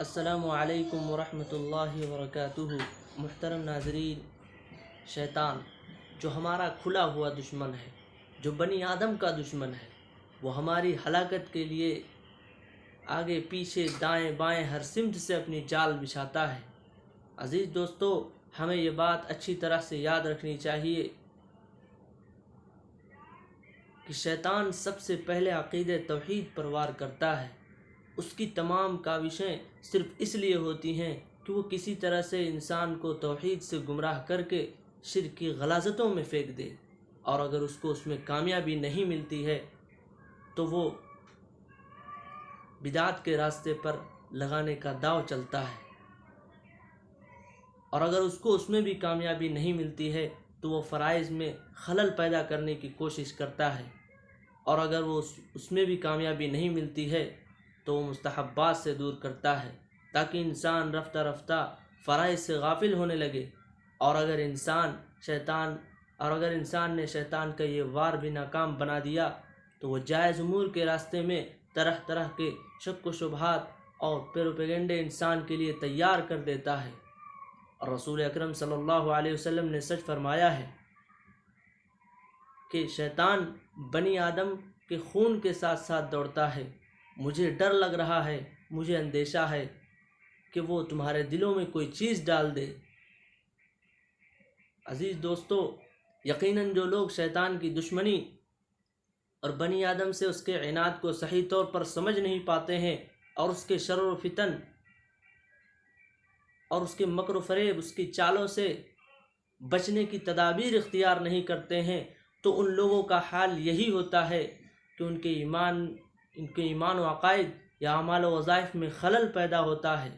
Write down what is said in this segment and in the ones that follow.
السلام علیکم ورحمۃ اللہ وبرکاتہ۔ محترم ناظرین، شیطان جو ہمارا کھلا ہوا دشمن ہے، جو بنی آدم کا دشمن ہے، وہ ہماری ہلاکت کے لیے آگے پیچھے دائیں بائیں ہر سمت سے اپنی جال بچھاتا ہے۔ عزیز دوستو، ہمیں یہ بات اچھی طرح سے یاد رکھنی چاہیے کہ شیطان سب سے پہلے عقیدہ توحید پر وار کرتا ہے۔ اس کی تمام کاوشیں صرف اس لیے ہوتی ہیں کہ وہ کسی طرح سے انسان کو توحید سے گمراہ کر کے شرک کی غلاظتوں میں پھینک دے، اور اگر اس کو اس میں کامیابی نہیں ملتی ہے تو وہ بدعت کے راستے پر لگانے کا داؤ چلتا ہے، اور اگر اس کو اس میں بھی کامیابی نہیں ملتی ہے تو وہ فرائض میں خلل پیدا کرنے کی کوشش کرتا ہے، اور اگر وہ اس میں بھی کامیابی نہیں ملتی ہے تو وہ مستحبات سے دور کرتا ہے، تاکہ انسان رفتہ رفتہ فرائض سے غافل ہونے لگے۔ اور اگر انسان نے شیطان کا یہ وار بھی ناکام بنا دیا تو وہ جائز امور کے راستے میں طرح طرح کے شک و شبہات اور پروپیگنڈے انسان کے لیے تیار کر دیتا ہے۔ اور رسول اکرم صلی اللہ علیہ وسلم نے سچ فرمایا ہے کہ شیطان بنی آدم کے خون کے ساتھ ساتھ دوڑتا ہے۔ مجھے ڈر لگ رہا ہے، مجھے اندیشہ ہے کہ وہ تمہارے دلوں میں کوئی چیز ڈال دے۔ عزیز دوستو، یقیناً جو لوگ شیطان کی دشمنی اور بنی آدم سے اس کے عناد کو صحیح طور پر سمجھ نہیں پاتے ہیں، اور اس کے شر و فتن اور اس کے مکر و فریب، اس کی چالوں سے بچنے کی تدابیر اختیار نہیں کرتے ہیں، تو ان لوگوں کا حال یہی ہوتا ہے کہ ان کے ایمان و عقائد یا اعمال و وظائف میں خلل پیدا ہوتا ہے۔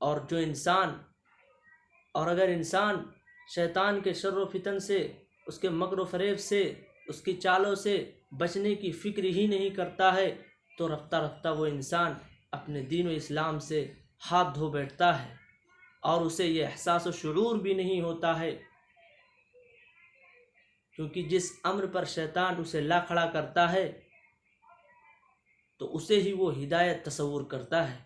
اور اگر انسان شیطان کے شر و فتن سے، اس کے مکر و فریب سے، اس کی چالوں سے بچنے کی فکر ہی نہیں کرتا ہے تو رفتہ رفتہ وہ انسان اپنے دین و اسلام سے ہاتھ دھو بیٹھتا ہے، اور اسے یہ احساس و شعور بھی نہیں ہوتا ہے، کیونکہ جس امر پر شیطان اسے لا کھڑا کرتا ہے تو اسے ہی وہ ہدایت تصور کرتا ہے۔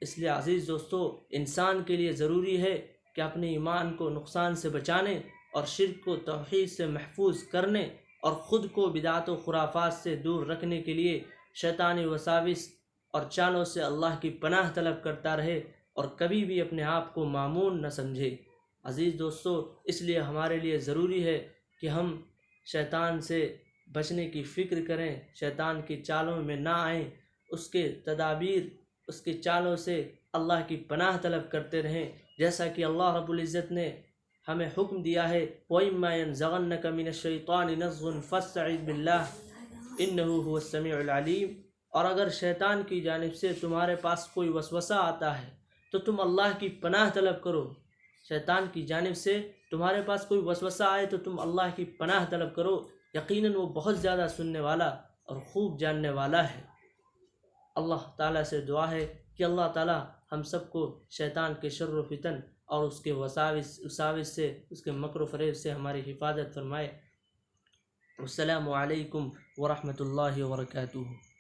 اس لیے عزیز دوستو، انسان کے لیے ضروری ہے کہ اپنے ایمان کو نقصان سے بچانے اور شرک کو توحید سے محفوظ کرنے اور خود کو بدعت و خرافات سے دور رکھنے کے لیے شیطانی وساوس اور چالوں سے اللہ کی پناہ طلب کرتا رہے، اور کبھی بھی اپنے آپ کو معمون نہ سمجھے۔ عزیز دوستو، اس لیے ہمارے لیے ضروری ہے کہ ہم شیطان سے بچنے کی فکر کریں، شیطان کی چالوں میں نہ آئیں، اس کے تدابیر، اس کی چالوں سے اللہ کی پناہ طلب کرتے رہیں، جیسا کہ اللہ رب العزت نے ہمیں حکم دیا ہے وَإِمَّا يَنزَغَنَّكَ مِنَ الشَّيْطَانِ نَزْغٌ فَاسْتَعِذْ بِاللَّهِ إِنَّهُ هُوَ السَّمِيعُ الْعَلِيمُ۔ اور اگر شیطان کی جانب سے تمہارے پاس کوئی وسوسہ آتا ہے تو تم اللہ کی پناہ طلب کرو۔ شیطان کی جانب سے تمہارے پاس کوئی وسوسہ آئے تو تم اللہ کی پناہ طلب کرو، یقیناً وہ بہت زیادہ سننے والا اور خوب جاننے والا ہے۔ اللہ تعالیٰ سے دعا ہے کہ اللہ تعالیٰ ہم سب کو شیطان کے شر و فتن اور اس کے وساوس سے، اس کے مکر و فریب سے ہماری حفاظت فرمائے۔ السلام علیکم ورحمۃ اللہ وبرکاتہ۔